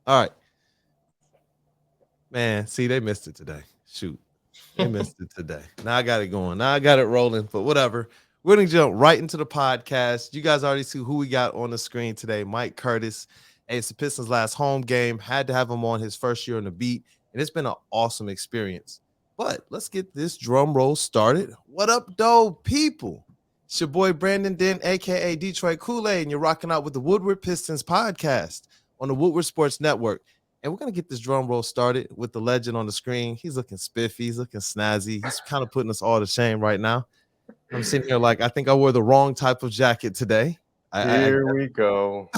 All right, man. See, they missed it today. Shoot, they missed it today. Now I got it going. Now I got it rolling. But whatever. We're gonna jump right into the podcast. You guys already see who we got on the screen today. Mike Curtis. Hey, it's the Pistons' last home game. Had to have him on his first year on the beat, and it's been an awesome experience. But let's get this drum roll started. What up, though, people? It's your boy Brandon Dent, aka Detroit Kool-Aid, and you're rocking out with the Woodward Pistons podcast on the Woodward Sports Network. And we're gonna get this drum roll started with the legend on the screen. He's looking spiffy, he's looking snazzy. He's kind of putting us all to shame right now. I'm sitting here like I think I wore the wrong type of jacket today. Here we go.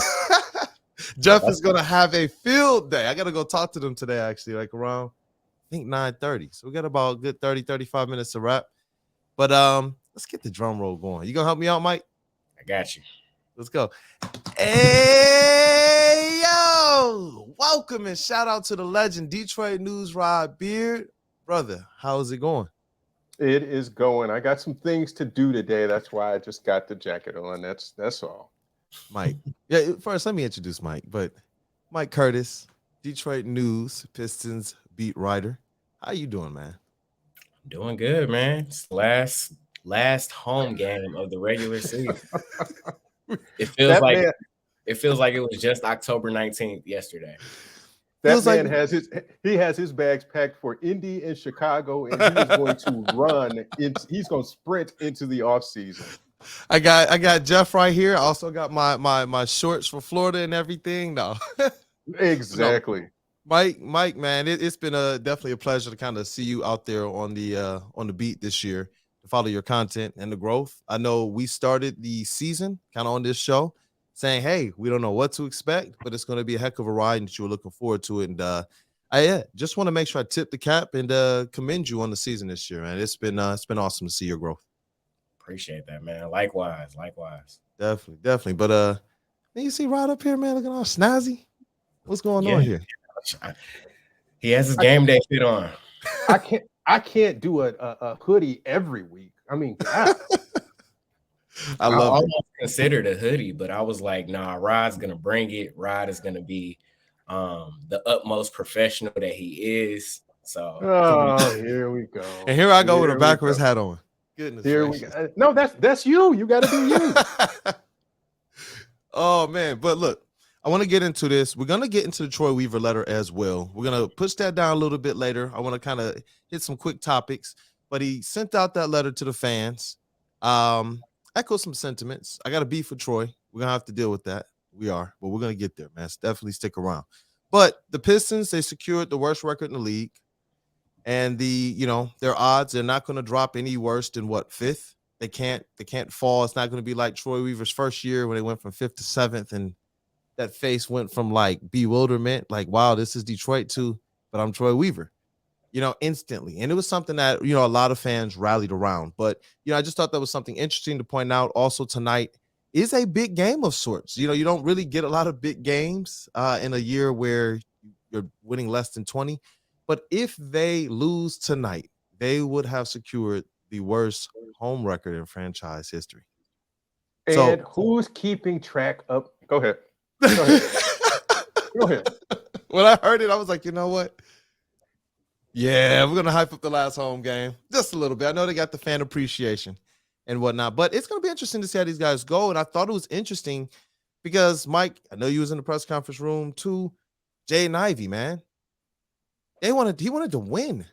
Jeff is gonna have a field day. I gotta go talk to them today, actually, like around I think 9:30. So we got about a good 30, 35 minutes to wrap. But let's get the drum roll going. You gonna help me out, Mike? I got you. Let's go. Hey yo, welcome and shout out to the legend Detroit News Rod Beard. Brother, how's it going? It is going. I got some things to do today. That's why I just got the jacket on. That's all. Mike. Yeah, first let me introduce Mike, but Mike Curtis, Detroit News Pistons Beat Writer. How you doing, man? Doing good, man. It's the last home game of the regular season. It feels like it was just October 19th yesterday. That man has his bags packed for Indy and Chicago, and he is going to he's going to sprint into the offseason. I got Jeff right here. I also got my shorts for Florida and everything. No. Exactly. No. Mike, man, it's been definitely a pleasure to kind of see you out there on the beat this year, to follow your content and the growth. I know we started the season kind of on this show saying, hey, we don't know what to expect, but it's going to be a heck of a ride and that you were looking forward to it. And I just want to make sure I tip the cap and commend you on the season this year, man. It's been awesome to see your growth. Appreciate that, man. Likewise. Definitely. But man, you see Rod up here, man, looking all snazzy. What's going on here? He has his game day fit on. I can't do a hoodie every week. I mean, God. I almost considered a hoodie, but I was like, nah, Rod's gonna bring it. Rod is gonna be the utmost professional that he is. So here we go. And here I go with a backwards hat on. Goodness. Here we go. No, that's you. You gotta be you. Oh man, but look, I want to get into this. We're gonna get into the Troy Weaver letter as well. We're gonna push that down a little bit later. I want to kind of hit some quick topics, but he sent out that letter to the fans. Echo some sentiments. I got a beef with Troy. We're gonna have to deal with that. We are, but we're gonna get there, man. So definitely stick around. But the Pistons, they secured the worst record in the league, and their odds, they're not gonna drop any worse than what, fifth? They can't fall. It's not gonna be like Troy Weaver's first year when they went from 5th to 7th, and that face went from like bewilderment, like, wow, this is Detroit too, but I'm Troy Weaver. Instantly. And it was something that, a lot of fans rallied around. But, I just thought that was something interesting to point out. Also, tonight is a big game of sorts. You don't really get a lot of big games in a year where you're winning less than 20. But if they lose tonight, they would have secured the worst home record in franchise history. And who's keeping track of? Go ahead. Go ahead. When I heard it, I was like, you know what? Yeah, we're going to hype up the last home game just a little bit. I know they got the fan appreciation and whatnot, but it's going to be interesting to see how these guys go. And I thought it was interesting because, Mike, I know you was in the press conference room too. Jayden Ivey, man. He wanted to win.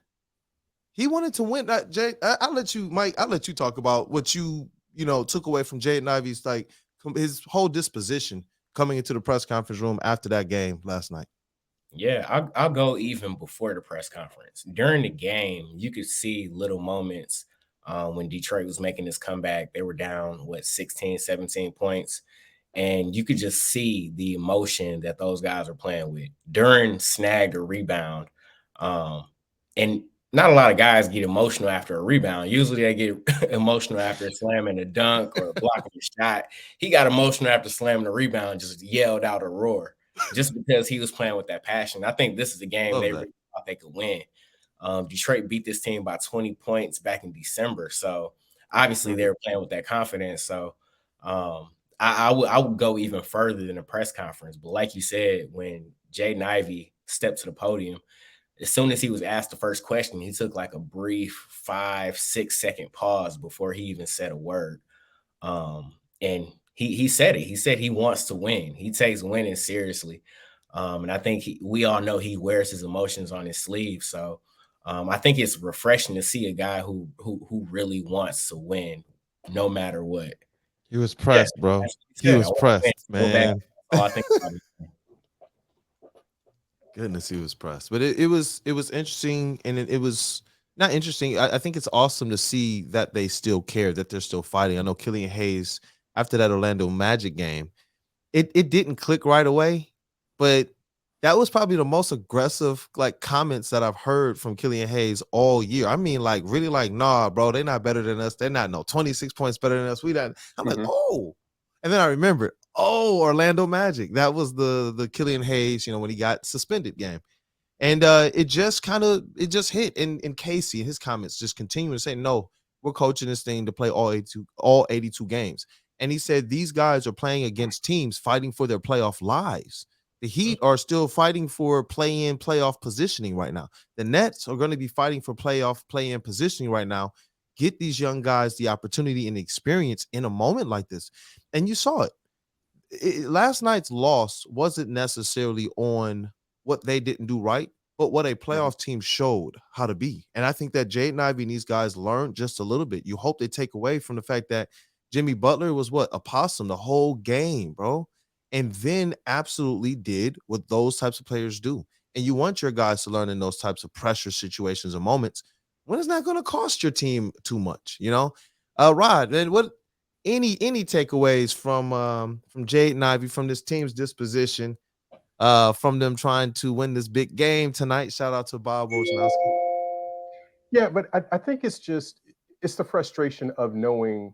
He wanted to win. Jay, I'll let you, Mike, I'll let you talk about what you took away from Jayden Ivey's, like, his whole disposition coming into the press conference room after that game last night. Yeah, I'll go even before the press conference. During the game, you could see little moments when Detroit was making this comeback. They were down, 16, 17 points. And you could just see the emotion that those guys are playing with. Duren snagged a rebound. And not a lot of guys get emotional after a rebound. Usually they get emotional after slamming a dunk or blocking a shot. He got emotional after slamming a rebound and just yelled out a roar. Just because he was playing with that passion. I think this is a game they really thought they could win. Detroit beat this team by 20 points back in December. So obviously they were playing with that confidence. So I would go even further than a press conference. But like you said, when Jayden Ivey stepped to the podium. As soon as he was asked the first question, he took like a brief 5-6 second pause before he even said a word. And he said it. He said he wants to win. He takes winning seriously. And I think we all know he wears his emotions on his sleeve. So I think it's refreshing to see a guy who really wants to win no matter what. He was pressed, bro. He was pressed, man. So I think about it. Goodness, he was pressed. But it was interesting, and it was not interesting. I think it's awesome to see that they still care, that they're still fighting. I know Killian Hayes, after that Orlando Magic game, it didn't click right away, but that was probably the most aggressive like comments that I've heard from Killian Hayes all year. I mean, like really like, nah, bro, they're not better than us. They're not 26 points better than us. We not. I'm like, oh. And then I remembered, Orlando Magic. That was the Killian Hayes, when he got suspended game. And it just hit. And Casey, his comments just continue to say, no, we're coaching this thing to play all 82 games. And he said these guys are playing against teams fighting for their playoff lives. The Heat are still fighting for play-in playoff positioning right now. The Nets are going to be fighting for play-in positioning right now. Get these young guys the opportunity and experience in a moment like this. And you saw it. Last night's loss wasn't necessarily on what they didn't do right, but what a playoff team showed how to be. And I think that Jayden Ivey and these guys learned just a little bit. You hope they take away from the fact that Jimmy Butler was a possum the whole game, bro. And then absolutely did what those types of players do. And you want your guys to learn in those types of pressure situations or moments when it's not going to cost your team too much, Rod, and what any takeaways from Jayden Ivey, from this team's disposition, from them trying to win this big game tonight? Shout out to Bob Wojnarowski. Yeah, but I think it's the frustration of knowing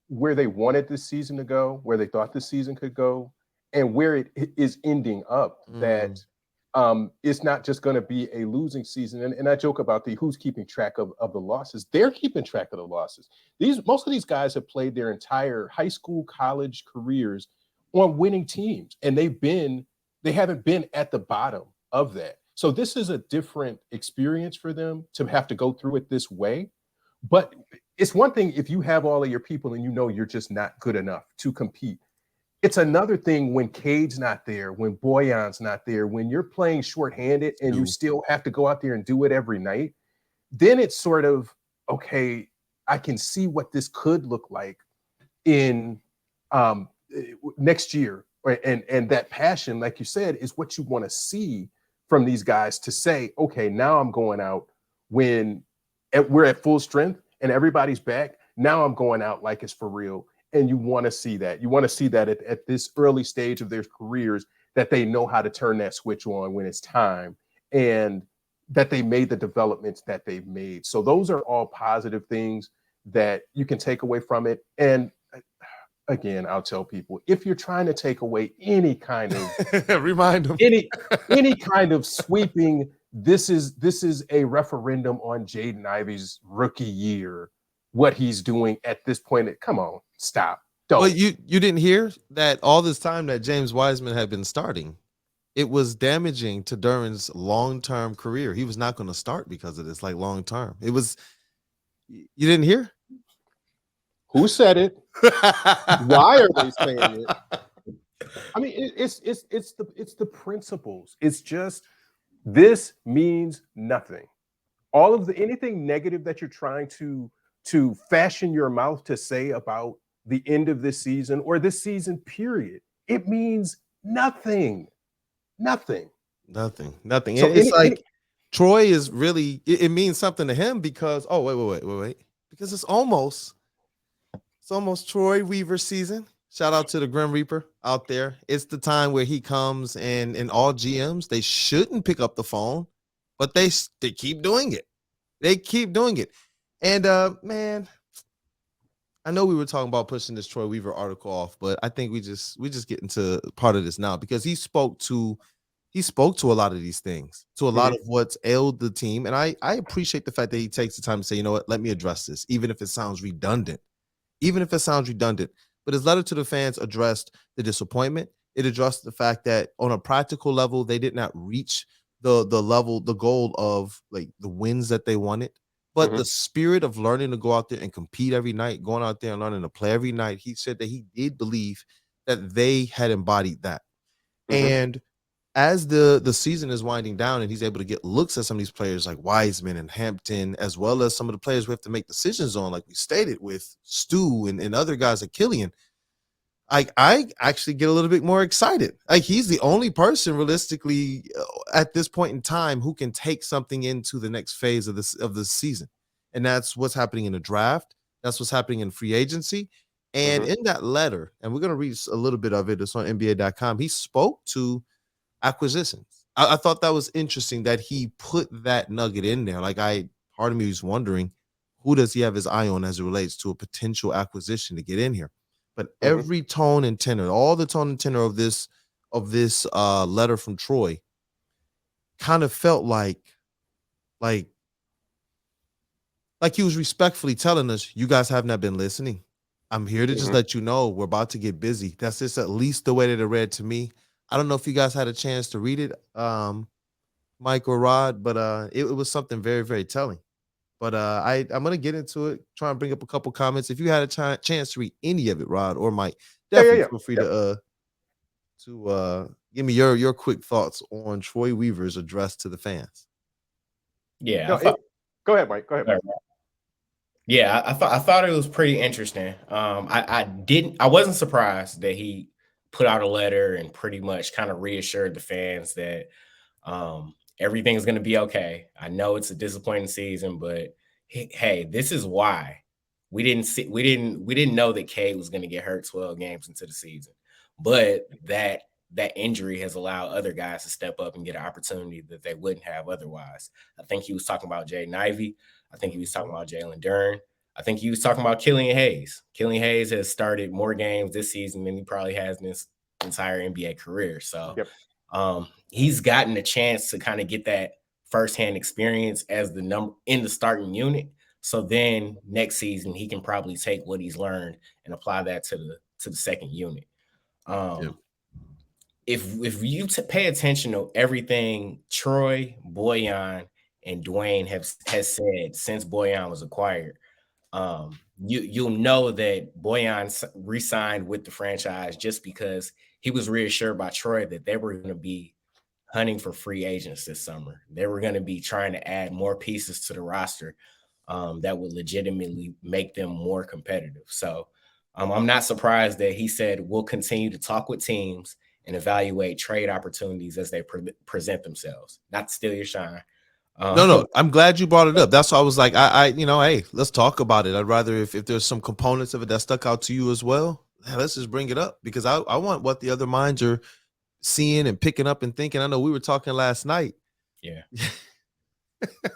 where they wanted this season to go, where they thought this season could go, and where it is ending up. That it's not just going to be a losing season. And I joke about who's keeping track of the losses. They're keeping track of the losses. Most of these guys have played their entire high school, college careers on winning teams, and they haven't been at the bottom of that. So this is a different experience for them to have to go through it this way. But it's one thing if you have all of your people and you're just not good enough to compete. It's another thing when Cade's not there, when Boyan's not there, when you're playing shorthanded and you still have to go out there and do it every night. Then it's sort of, okay, I can see what this could look like in next year. And that passion, like you said, is what you want to see from these guys to say, okay, now I'm going out when we're at full strength and everybody's back. Now I'm going out like it's for real. And you want to see that. You want to see that at this early stage of their careers, that they know how to turn that switch on when it's time, and that they made the developments that they've made. So those are all positive things that you can take away from it. And again, I'll tell people, if you're trying to take away any kind of remind them any kind of sweeping, this is a referendum on Jayden Ivey's rookie year, what he's doing at this point. Come on, stop. Don't. Well, you didn't hear that all this time that James Wiseman had been starting, it was damaging to Duren's long-term career. He was not going to start because of this, like long-term. It was, you didn't hear? Who said it? Why are they saying it? I mean, it's the principles. It's just, this means nothing. All of anything negative that you're trying to fashion your mouth to say about the end of this season or this season period, it means nothing. Nothing. So it's Troy is really, it means something to him because, wait. Because it's almost Troy Weaver season. Shout out to the Grim Reaper out there. It's the time where he comes and all GMs, they shouldn't pick up the phone, but they keep doing it. They keep doing it. And man, I know we were talking about pushing this Troy Weaver article off, but I think we just get into part of this now because he spoke to a lot of these things, to a lot of what's ailed the team. And I appreciate the fact that he takes the time to say, you know what, let me address this, even if it sounds redundant. But his letter to the fans addressed the disappointment It addressed the fact that on a practical level, they did not reach the goal of like the wins that they wanted. But the spirit of learning to go out there and compete every night, going out there and learning to play every night, he said that he did believe that they had embodied that. And as the season is winding down and he's able to get looks at some of these players like Wiseman and Hampton, as well as some of the players we have to make decisions on, like we stated with Stu and other guys like Killian, I actually get a little bit more excited. Like he's the only person realistically at this point in time who can take something into the next phase of this season. And that's what's happening in the draft. That's what's happening in free agency. And in that letter, and we're going to read a little bit of it. It's on NBA.com. He spoke to acquisitions. I thought that was interesting that he put that nugget in there. Like part of me was wondering, who does he have his eye on as it relates to a potential acquisition to get in here? But every tone and tenor, all the tone and tenor of this letter from Troy kind of felt like he was respectfully telling us, you guys have not been listening. I'm here to just let you know we're about to get busy. That's just at least the way that it read to me. I don't know if you guys had a chance to read it, Mike or Rod, but it was something very, very telling. But I'm going to get into it, try and bring up a couple comments. If you had a chance to read any of it, Rod or Mike, definitely feel free to give me your quick thoughts on Troy Weaver's address to the fans. Yeah. Go ahead, Mike. Go ahead, Mike. Yeah, I thought it was pretty interesting. I wasn't surprised that he put out a letter and pretty much kind of reassured the fans that everything's going to be okay. I know it's a disappointing season, but hey, this is why we didn't know that Cade was going to get hurt 12 games into the season, but that injury has allowed other guys to step up and get an opportunity that they wouldn't have otherwise. I think he was talking about Jayden Ivey. I think he was talking about Jalen Duren. I think he was talking about Killian Hayes. Killian Hayes has started more games this season than he probably has in his entire NBA career. So he's gotten a chance to kind of get that firsthand experience as the number in the starting unit. So then next season he can probably take what he's learned and apply that to the second unit. If you pay attention to everything Troy, Bojan, and Dwayne has said since Bojan was acquired, you'll know that Bojan re-signed with the franchise just because he was reassured by Troy that they were going to be hunting for free agents this summer. They were going to be trying to add more pieces to the roster that would legitimately make them more competitive. So I'm not surprised that he said we'll continue to talk with teams and evaluate trade opportunities as they present themselves. Not to steal your shine. No, I'm glad you brought it up. That's why I was like, hey, let's talk about it. I'd rather if there's some components of it that stuck out to you as well, let's just bring it up because I want what the other minds are seeing and picking up and thinking. I know we were talking last night. Yeah.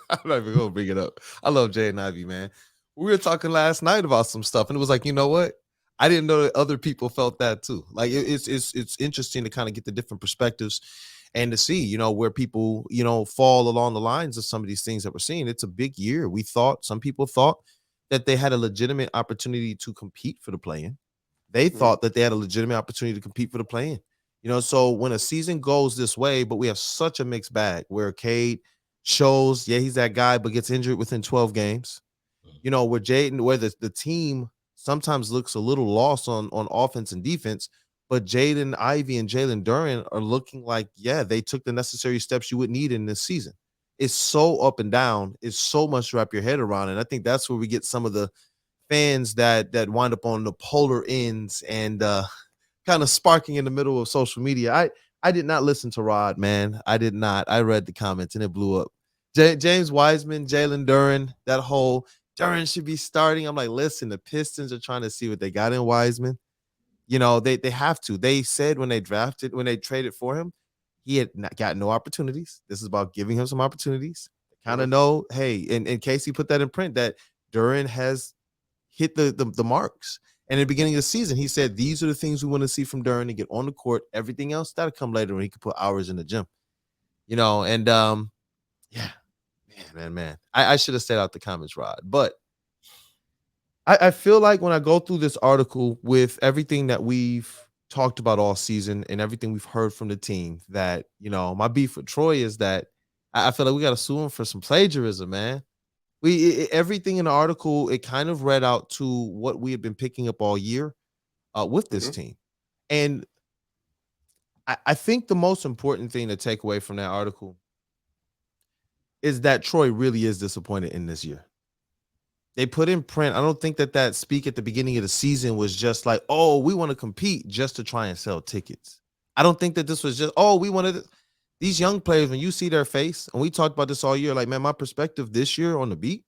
I'm not even gonna bring it up. I love Jayden Ivey, man. We were talking last night about some stuff, and it was like, you know what? I didn't know that other people felt that too. Like it's interesting to kind of get the different perspectives and to see, where people, fall along the lines of some of these things that we're seeing. It's a big year. Some people thought that they had a legitimate opportunity to compete for the play-in. They thought that they had a legitimate opportunity to compete for the play-in. So when a season goes this way, but we have such a mixed bag where Cade shows, he's that guy, but gets injured within 12 games. Where Jayden, where the team sometimes looks a little lost on offense and defense, but Jayden Ivey and Jalen Duren are looking like, they took the necessary steps you would need in this season. It's so up and down. It's so much to wrap your head around. And I think that's where we get some of the fans that wind up on the polar ends and kind of sparking in the middle of social media. I did not listen to Rod, man. I did not. I read the comments and it blew up. James Wiseman, Jalen Duren, that whole Duren should be starting. I'm like, listen, the Pistons are trying to see what they got in Wiseman. They have to. They said when they traded for him, he had got no opportunities. This is about giving him some opportunities. Kind of know, hey, in case he put that in print, that Duren has hit the marks. And in the beginning of the season, he said, these are the things we want to see from Duren to get on the court. Everything else, that'll come later when he can put hours in the gym. Man. I should have stayed out the comments, Rod. But I feel like when I go through this article with everything that we've talked about all season and everything we've heard from the team, that, my beef with Troy is that I feel like we got to sue him for some plagiarism, man. Everything in the article, it kind of read out to what we have been picking up all year with this team. And I think the most important thing to take away from that article is that Troy really is disappointed in this year. They put in print. I don't think that speak at the beginning of the season was just like, oh, we want to compete just to try and sell tickets. I don't think that this was just, oh, we wanted these young players. When you see their face, and we talked about this all year, like, man, my perspective this year on the beat,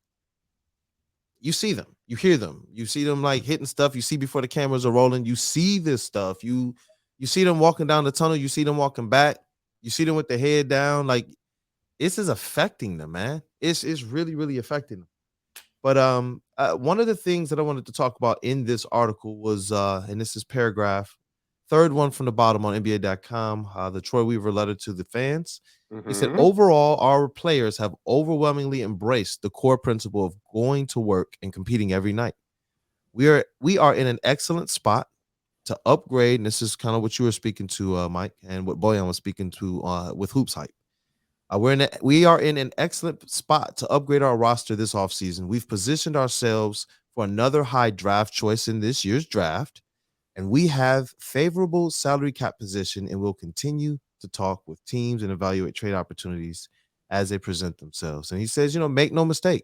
you see them, you hear them, you see them like hitting stuff. You see before the cameras are rolling, you see this stuff. You see them walking down the tunnel. You see them walking back. You see them with their head down. Like, this is affecting them, man. It's really, really affecting them. But one of the things that I wanted to talk about in this article was, and this is paragraph, third one from the bottom on NBA.com, the Troy Weaver letter to the fans. He said, overall, our players have overwhelmingly embraced the core principle of going to work and competing every night. We are in an excellent spot to upgrade, and this is kind of what you were speaking to, Mike, and what Boyan was speaking to with Hoops Hype. We are in an excellent spot to upgrade our roster this offseason. We've positioned ourselves for another high draft choice in this year's draft, and we have favorable salary cap position, and we'll continue to talk with teams and evaluate trade opportunities as they present themselves. And he says, make no mistake,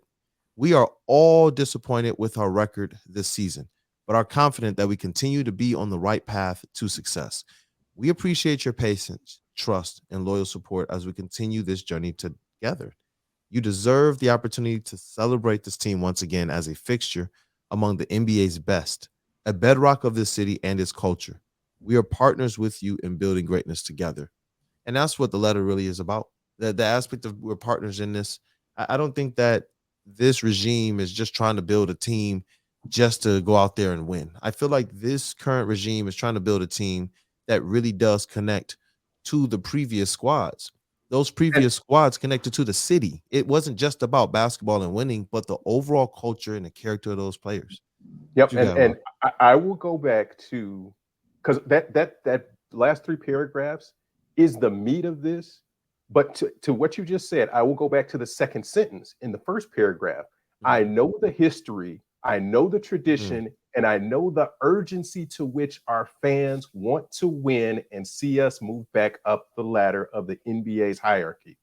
we are all disappointed with our record this season, but are confident that we continue to be on the right path to success. We appreciate your patience, trust, and loyal support as we continue this journey together. You deserve the opportunity to celebrate this team once again as a fixture among the NBA's best, a bedrock of this city and its culture. We are partners with you in building greatness together. And that's what the letter really is about. The aspect of we're partners in this. I don't think that this regime is just trying to build a team just to go out there and win. I feel like this current regime is trying to build a team that really does connect to the previous squads. Those previous squads connected to the city. It wasn't just about basketball and winning, but the overall culture and the character of those players. Yep, and I will go back to, because that last three paragraphs is the meat of this. But to what you just said, I will go back to the second sentence in the first paragraph. I know the history, I know the tradition, and I know the urgency to which our fans want to win and see us move back up the ladder of the NBA's hierarchy.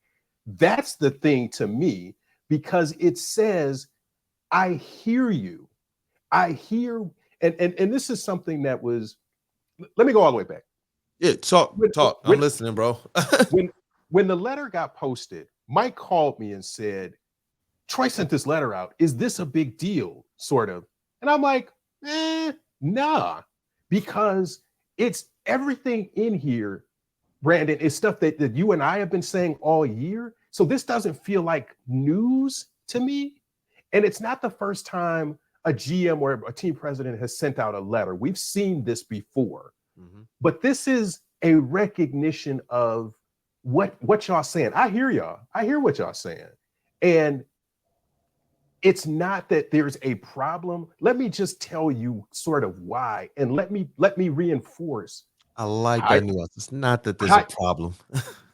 That's the thing to me, because it says, I hear you. I hear, and this is something that was, let me go all the way back. Yeah, talk. I'm listening, bro. when the letter got posted, Mike called me and said, Troy sent this letter out. Is this a big deal? Sort of. And I'm like, nah, because it's everything in here, Brandon, is stuff that you and I have been saying all year. So this doesn't feel like news to me. And it's not the first time a GM or a team president has sent out a letter. We've seen this before. But this is a recognition of what y'all saying. I hear y'all. I hear what y'all saying. And it's not that there's a problem. Let me just tell you sort of why, and let me reinforce. I like that nuance. It's not that there's a problem.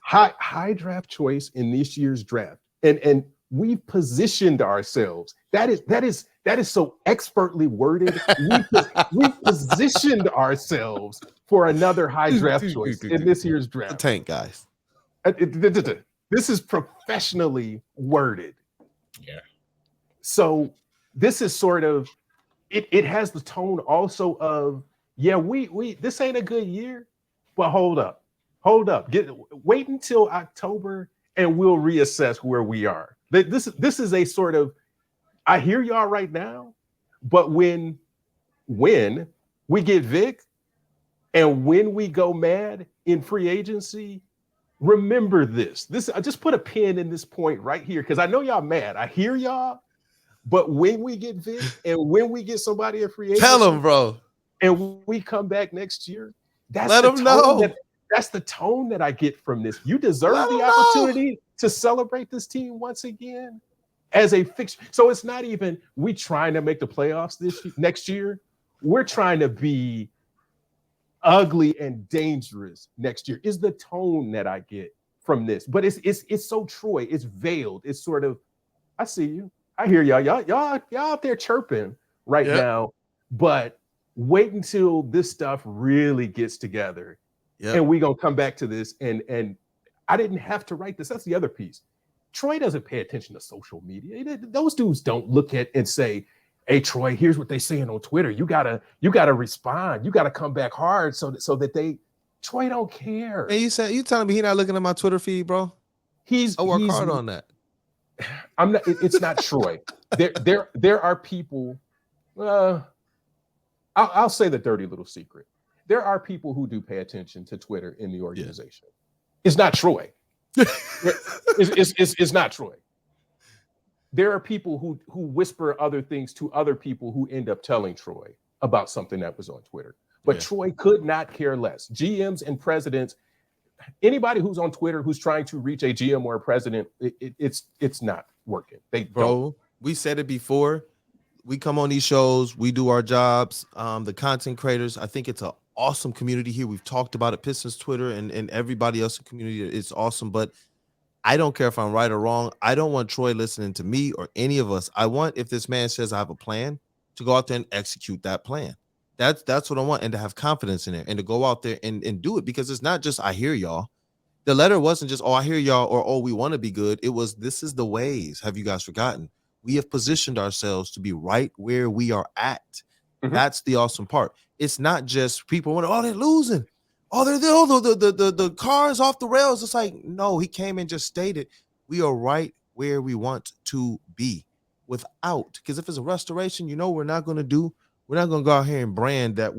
high draft choice in this year's draft, and we've positioned ourselves. That is so expertly worded. We positioned ourselves for another high draft choice in this year's draft. The tank, guys. This is professionally worded. Yeah. So this is sort of, it has the tone also of, yeah, we this ain't a good year, but hold up. Wait until October and we'll reassess where we are. This is a sort of, I hear y'all right now, but when we get Vic and when we go mad in free agency, remember this. I just put a pin in this point right here because I know y'all mad. I hear y'all. But when we get Vic and when we get somebody in free agency, tell them, bro, and we come back next year, let them know. That's the tone that I get from this. You deserve the opportunity to celebrate this team once again as a fixture. So it's not even we trying to make the playoffs next year. We're trying to be ugly and dangerous next year is the tone that I get from this. But it's so Troy. It's veiled. It's sort of, I see you. I hear y'all. Y'all out there chirping right now. But wait until this stuff really gets together. And we gonna come back to this. And I didn't have to write this. That's the other piece. Troy doesn't pay attention to social media. Those dudes don't look at and say, hey, Troy, here's what they saying on Twitter. You gotta respond. You gotta come back hard so that they. Troy don't care. And you telling me he not looking at my Twitter feed, bro? I work hard on that. I'm not. It's not Troy. There are people. I'll say the dirty little secret. There are people who do pay attention to Twitter in the organization. It's not Troy. It's not Troy. There are people who whisper other things to other people who end up telling Troy about something that was on Twitter. But Troy could not care less. GMs and presidents, anybody who's on Twitter who's trying to reach a GM or a president, it's not working. We said it before. We come on these shows, we do our jobs. The content creators, I think it's an awesome community here. We've talked about it, Pistons Twitter and everybody else in the community. It's awesome, but I don't care if I'm right or wrong. I don't want Troy listening to me or any of us. I want, if this man says I have a plan, to go out there and execute that plan. That's what I want, and to have confidence in it and to go out there and do it, because it's not just I hear y'all. The letter wasn't just, oh, I hear y'all, or oh, we want to be good. It was, this is the ways. Have you guys forgotten? We have positioned ourselves to be right where we are at. Mm-hmm. That's the awesome part. It's not just people wonder, oh, they're losing. Oh, the car's off the rails. It's like, no, he came and just stated we are right where we want to be without, because if it's a restoration, we're not going to go out here and brand that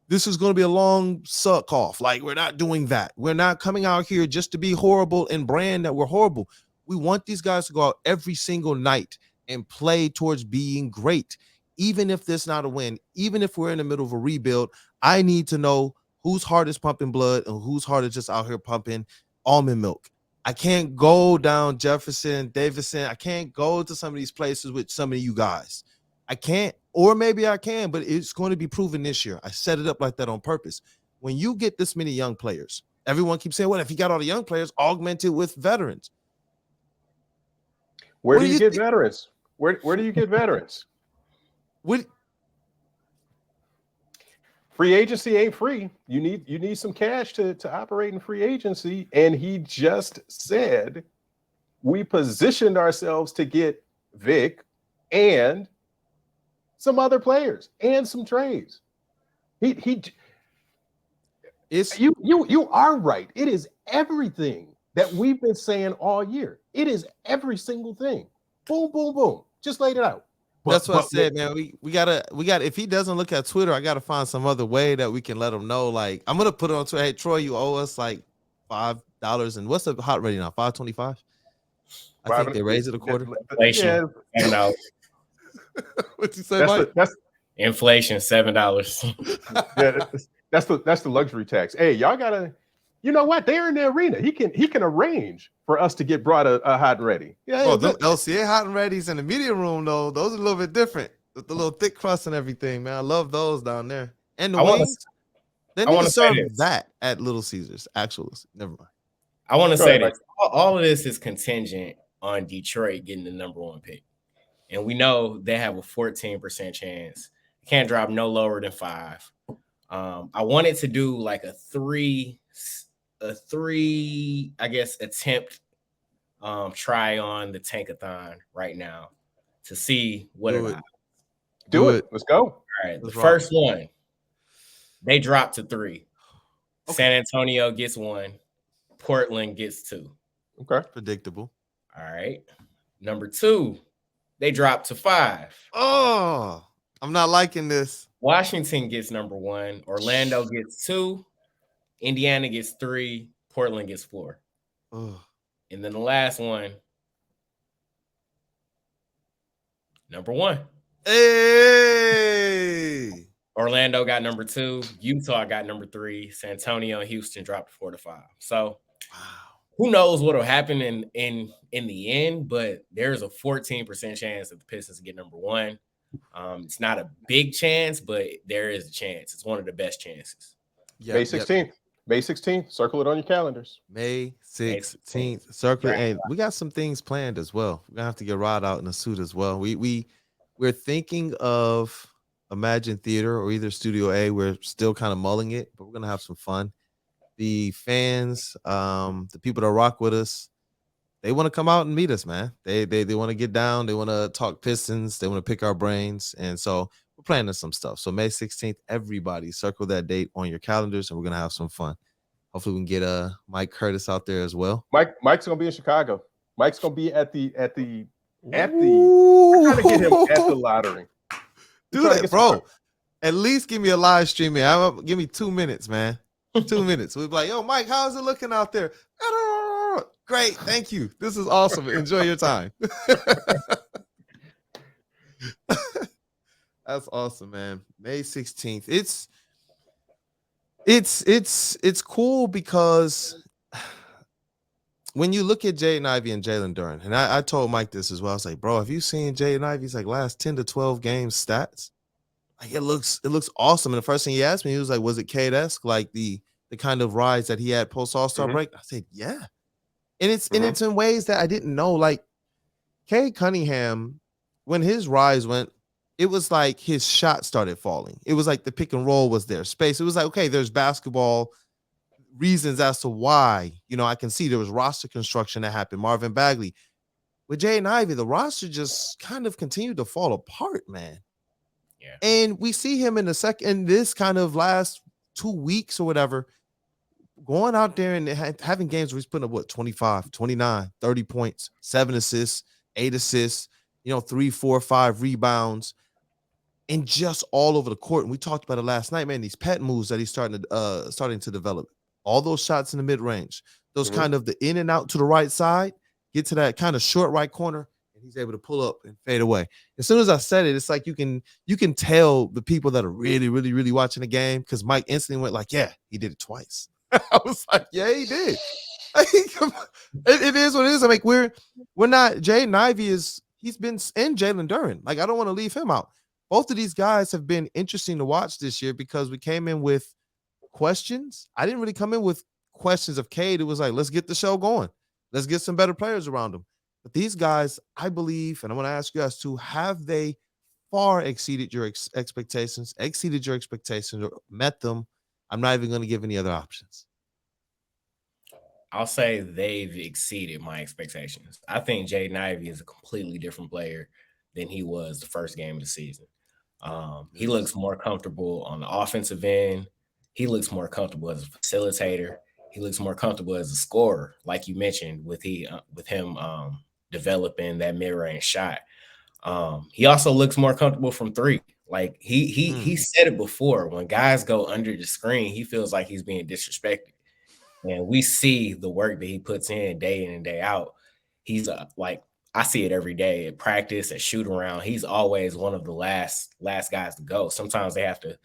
this is going to be a long suck off. Like, we're not doing that. We're not coming out here just to be horrible and brand that we're horrible. We want these guys to go out every single night and play towards being great. Even if there's not a win, even if we're in the middle of a rebuild, I need to know whose heart is pumping blood and whose heart is just out here pumping almond milk. I can't go down Jefferson, Davidson. I can't go to some of these places with some of you guys. I can't, or maybe I can, but it's going to be proven this year. I set it up like that on purpose. When you get this many young players, everyone keeps saying, well, if you got all the young players augmented with veterans. Where do you get veterans? Where do you get veterans? Free agency ain't free. You need some cash to operate in free agency. And he just said we positioned ourselves to get Vic and some other players and some trades. You are right. It is everything that we've been saying all year. It is every single thing. Boom, boom, boom. Just laid it out. That's what I said, man. We gotta. If he doesn't look at Twitter, I gotta find some other way that we can let him know. Like, I'm gonna put it on Twitter. Hey, Troy, you owe us like $5. And what's the hot ready now? $5.25. I think they raised it a quarter. Inflation, $7. What you say, Mike? That's inflation, $7. Yeah, that's the luxury tax. Hey, y'all gotta. You know what? They're in the arena. He can arrange for us to get brought a hot and ready. Yeah. Oh, the LCA hot and ready's in the media room though. Those are a little bit different with the little thick crust and everything, man. I love those down there. And the wings. They need to serve that at Little Caesars. Never mind. I want to say this. All of this is contingent on Detroit getting the number 1 pick, and we know they have a 14% chance. Can't drop no lower than 5. I wanted to do like a three, I guess, attempt try on the Tankathon right now to see what it is. Do it. Let's go. All right. The first one, they dropped to 3. Okay. San Antonio gets 1. Portland gets 2. Okay. Predictable. All right. Number 2, they dropped to 5. Oh, I'm not liking this. Washington gets number 1. Orlando gets 2. Indiana gets 3. Portland gets 4. Oh. And then the last one, number 1. Hey. Orlando got number 2. Utah got number 3. San Antonio and Houston dropped 4 to 5. So who knows what will happen in the end, but there's a 14% chance that the Pistons get number 1. It's not a big chance, but there is a chance. It's one of the best chances. May 16th. May 16th. Circle it on your calendars. May May 16th. 16th. Circle it. Right. And we got some things planned as well. We're gonna have to get Rod out in a suit as well. We're thinking of Imagine Theater or either Studio A. We're still kind of mulling it, but we're gonna have some fun. The fans, the people that rock with us, they want to come out and meet us, man. They want to get down. They want to talk Pistons. They want to pick our brains, and so we're planning some stuff. So May 16th, everybody circle that date on your calendars, and we're gonna have some fun. Hopefully, we can get Mike Curtis out there as well. Mike's gonna be in Chicago. Mike's gonna be at the. Ooh. I'm trying to get him at the lottery. Do that, bro. At least give me a live streaming. Give me 2 minutes, man. 2 minutes. We'll be like, yo, Mike, how's it looking out there? Great, thank you. This is awesome. Enjoy your time. That's awesome, man. May 16th. It's cool because when you look at Jayden Ivey and Jalen Duren, and I told Mike this as well. I was like, bro, have you seen Jayden Ivey's like last 10 to 12 games stats? Like it looks awesome. And the first thing he asked me, he was like, was it Cade-esque, like the kind of rise that he had post All-Star break? I said, yeah. And it's in ways that I didn't know. Like Cade Cunningham, when his rise went, it was like his shot started falling. It was like the pick and roll was there. Space. It was like, okay, there's basketball reasons as to why. You know, I can see there was roster construction that happened. Marvin Bagley. With Jayden Ivey, the roster just kind of continued to fall apart, man. Yeah. And we see him in this kind of last 2 weeks or whatever, going out there and having games where he's putting up, what, 25, 29, 30 points, 7 assists, 8 assists, 3, 4, 5 rebounds, and just all over the court. And we talked about it last night, man, these pet moves that he's starting to develop. All those shots in the mid-range, those kind of the in and out to the right side, get to that kind of short right corner, and he's able to pull up and fade away. As soon as I said it, it's like you can tell the people that are really, really, really watching the game, because Mike instantly went like, yeah, he did it twice. I was like, yeah, he did. It is what it is. I mean, we're not. Jayden Ivey he's been in Jalen Duren. Like, I don't want to leave him out. Both of these guys have been interesting to watch this year because we came in with questions. I didn't really come in with questions of Cade. It was like, let's get the show going. Let's get some better players around him. But these guys, I believe, and I want to ask you guys too, have they far exceeded your expectations, or met them? I'm not even going to give any other options. I'll say they've exceeded my expectations. I think Jayden Ivey is a completely different player than he was the first game of the season. He looks more comfortable on the offensive end. He looks more comfortable as a facilitator. He looks more comfortable as a scorer, like you mentioned, with him developing that mid-range shot. He also looks more comfortable from three. Like he said it before, when guys go under the screen, he feels like he's being disrespected. And we see the work that he puts in and day out. He's like, I see it every day at practice, at shoot around. He's always one of the last guys to go. Sometimes they have to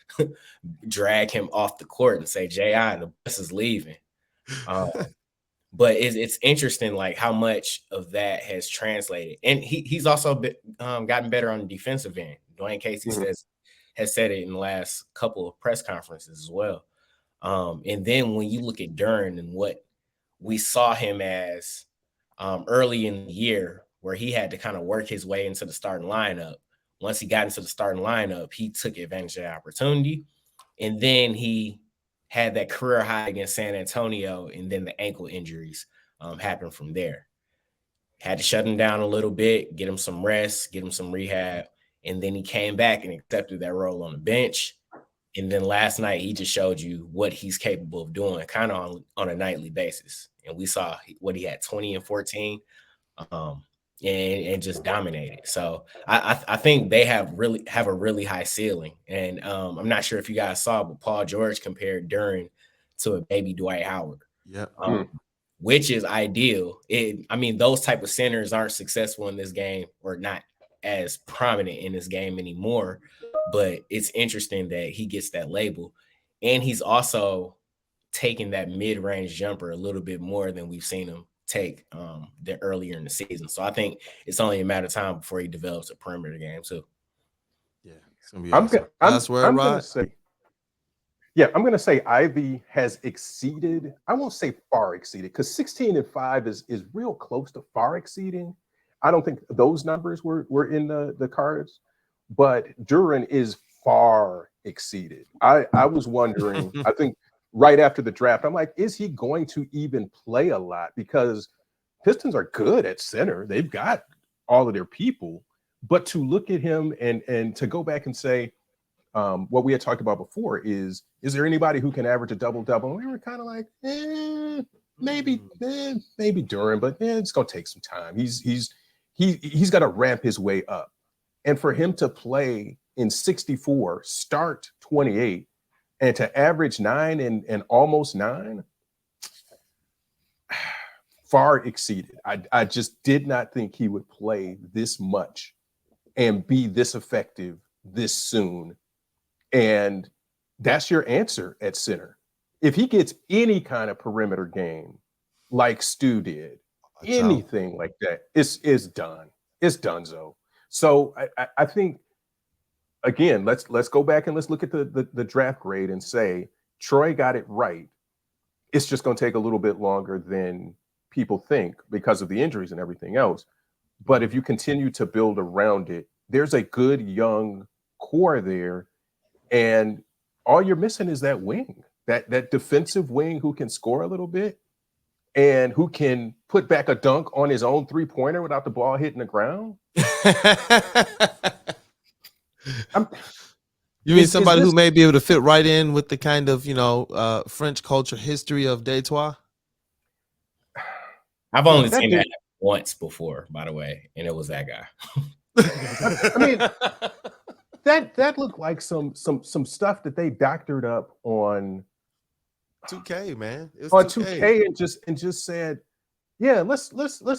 drag him off the court and say, J.I., the bus is leaving. But it's interesting, like, how much of that has translated. And he's also gotten better on the defensive end. Dwayne Casey has said it in the last couple of press conferences as well. And then when you look at Duren and what we saw him as early in the year, where he had to kind of work his way into the starting lineup. Once he got into the starting lineup, he took advantage of the opportunity. And then he had that career high against San Antonio, and then the ankle injuries happened from there. Had to shut him down a little bit, get him some rest, get him some rehab, and then he came back and accepted that role on the bench. And then last night, he just showed you what he's capable of doing kind of on a nightly basis. And we saw what he had, 20 and 14, and just dominated. So I think they have a really high ceiling. And I'm not sure if you guys saw, but Paul George compared Duren to a baby Dwight Howard. Yeah. Which is ideal. Those type of centers aren't successful in this game, or not as prominent in this game anymore. But it's interesting that he gets that label. And he's also taking that mid-range jumper a little bit more than we've seen him take earlier in the season. So I think it's only a matter of time before he develops a perimeter game too. It's gonna be awesome. That's where I'm gonna say, yeah, I'm gonna say Ivy has exceeded. I won't say far exceeded because 16-5 is real close to far exceeding. I don't think those numbers were in the cards, but Duren is far exceeded. I was wondering. I think right after the draft, I'm like, is he going to even play a lot? Because Pistons are good at center. They've got all of their people, but to look at him and to go back and say, what we had talked about before is there anybody who can average a double-double? And we were kind of like, maybe Duren, but it's gonna take some time. He's got to ramp his way up, and for him to play in 64, start 28, and to average 9 and almost 9, far exceeded. I just did not think he would play this much and be this effective this soon. And that's your answer at center. If he gets any kind of perimeter game like Stu did, anything like that, it's done. It's donezo. So I think, again, let's go back and let's look at the draft grade and say Troy got it right. It's just going to take a little bit longer than people think because of the injuries and everything else. But if you continue to build around it, there's a good young core there. And all you're missing is that wing, that defensive wing who can score a little bit and who can put back a dunk on his own three-pointer without the ball hitting the ground. You mean somebody who may be able to fit right in with the kind of, French culture history of Detroit? I've only seen that once before, by the way, and it was that guy. I mean, that looked like some stuff that they doctored up on 2K, man. It was on 2K. and just said, yeah, let's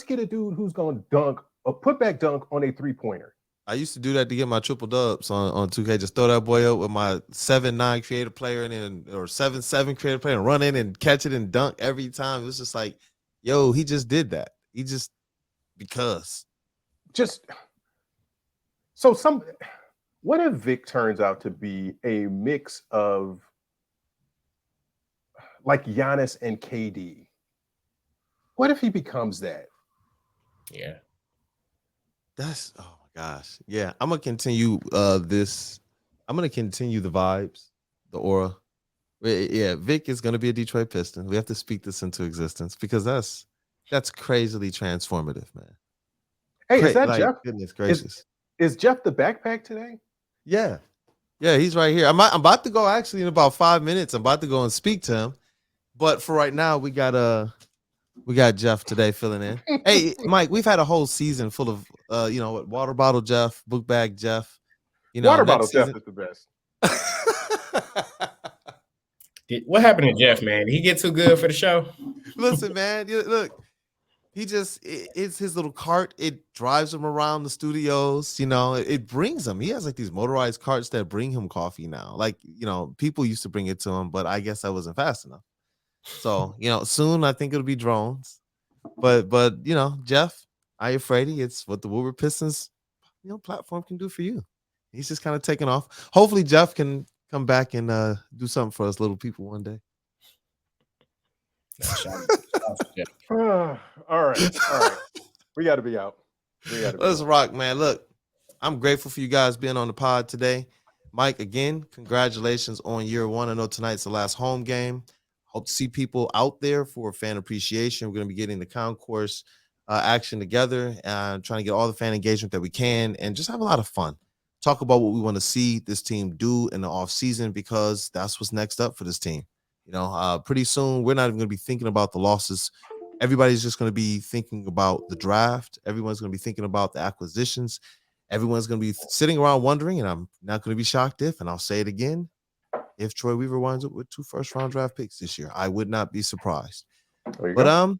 get a dude who's gonna dunk a putback dunk on a three-pointer. I used to do that to get my triple dubs on 2K. Just throw that boy up with my 7-9 creative player or 7-7 creative player and run in and catch it and dunk every time. It was just like, yo, he just did that. He just what if Vic turns out to be a mix of like Giannis and KD? What if he becomes that? Yeah. That's, oh my gosh. Yeah, I'm gonna continue this. I'm gonna continue the vibes, the aura. Yeah, Vic is gonna be a Detroit Piston. We have to speak this into existence because that's crazily transformative, man. Hey, is that Jeff? Goodness gracious. Is Jeff the backpack today? Yeah, he's right here. I'm about to go actually in about 5 minutes. I'm about to go and speak to him, but for right now, we got Jeff today filling in. Hey, Mike, we've had a whole season full of water bottle Jeff, book bag Jeff. Water bottle Jeff is the best. What happened to Jeff, man? Did he get too good for the show? Listen, man, look. It's his little cart. It drives him around the studios. It brings him. He has like these motorized carts that bring him coffee now. Like, people used to bring it to him, but I guess I wasn't fast enough. So, soon I think it'll be drones. But Jeff, I afraid it's what the Woodward Pistons, platform can do for you. He's just kind of taking off. Hopefully Jeff can come back and do something for us little people one day. All right. We got to be out. Let's rock, man. Look, I'm grateful for you guys being on the pod today. Mike, again, congratulations on year 1. I know tonight's the last home game. Hope to see people out there for fan appreciation. We're going to be getting the concourse action together and trying to get all the fan engagement that we can and just have a lot of fun. Talk about what we want to see this team do in the offseason because that's what's next up for this team. Pretty soon, we're not even going to be thinking about the losses. Everybody's just going to be thinking about the draft. Everyone's going to be thinking about the acquisitions. Everyone's going to be sitting around wondering, and I'm not going to be shocked if, and I'll say it again, if Troy Weaver winds up with 2 first-round draft picks this year. I would not be surprised. But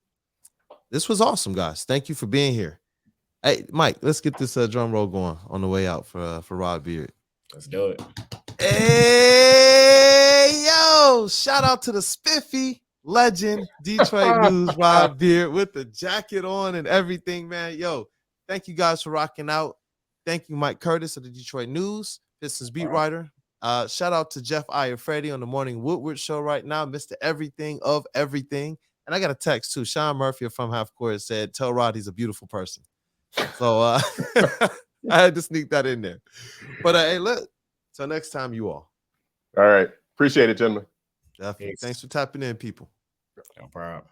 this was awesome, guys. Thank you for being here. Hey, Mike, let's get this drum roll going on the way out for Rod Beard. Let's do it. Hey, yo, shout out to the spiffy legend, Detroit News, Rod Beard with the jacket on and everything, man. Yo, thank you guys for rocking out. Thank you, Mike Curtis of the Detroit News. Pistons Beat Writer. Shout out to Jeff Iafredi on the Morning Woodward show right now, Mr. Everything of Everything. And I got a text too. Sean Murphy from Half Court said, tell Rod he's a beautiful person. So I had to sneak that in there. But hey, look, till next time, you all. All right. Appreciate it, gentlemen. Definitely. Thanks for tapping in, people. No problem.